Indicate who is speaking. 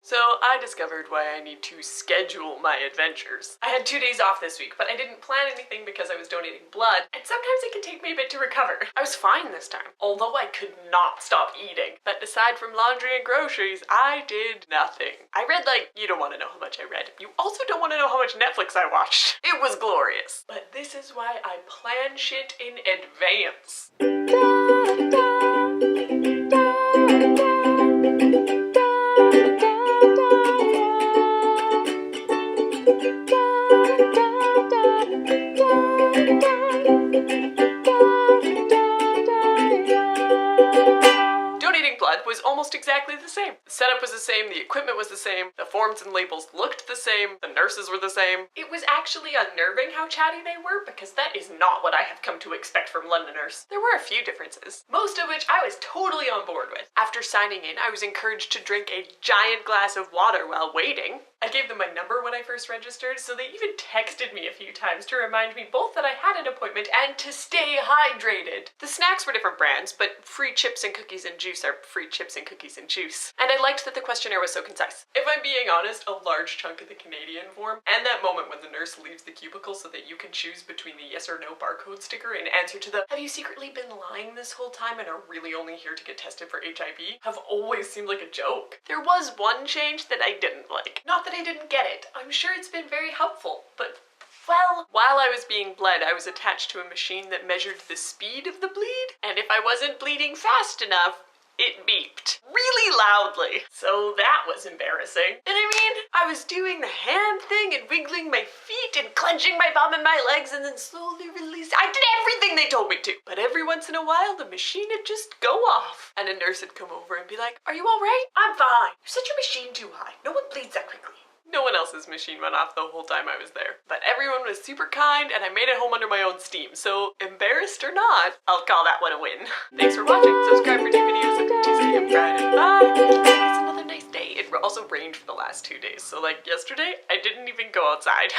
Speaker 1: So I discovered why I need to schedule my adventures. I had 2 days off this week, but I didn't plan anything because I was donating blood, and sometimes it can take me a bit to recover. I was fine this time, although I could not stop eating. But aside from laundry and groceries, I did nothing. I read you don't want to know how much I read. You also don't want to know how much Netflix I watched. It was glorious. But this is why I plan shit in advance. Donating blood was almost exactly the same. The setup was the same, the equipment was the same, the forms and labels looked the same, the nurses were the same. It was actually unnerving how chatty they were, because that is not what I have come to expect from Londoners. There were a few differences, most of which I was totally on board with. After signing in, I was encouraged to drink a giant glass of water while waiting. I gave them my number when I first registered, so they even texted me a few times to remind me both that I had an appointment and to stay hydrated. The snacks were different brands, but free chips and cookies and juice are free chips and cookies and juice. And I liked that the questionnaire was so concise. If I'm being honest, a large chunk of the Canadian form, and that moment when the nurse leaves the cubicle so that you can choose between the yes or no barcode sticker in answer to the "have you secretly been lying this whole time and are really only here to get tested for HIV?" have always seemed like a joke. There was one change that I didn't like. Not that I didn't get it. I'm sure it's been very helpful, but well, while I was being bled, I was attached to a machine that measured the speed of the bleed, and if I wasn't bleeding fast enough, it beeped really loudly. So that was embarrassing. And I mean, I was doing the hand thing and wiggling my feet and clenching my bum and my legs and then slowly release. I did everything they told me to. But every once in a while, the machine would just go off. And a nurse would come over and be like, "Are you all right?" "I'm fine." "You set your machine too high. No one bleeds that quickly." No one else's machine went off the whole time I was there. But everyone was super kind, and I made it home under my own steam, so embarrassed or not, I'll call that one a win. Thanks for watching. Subscribe for new videos every Tuesday and Friday. Bye! It's another nice day. It also rained for the last 2 days, so yesterday, I didn't even go outside.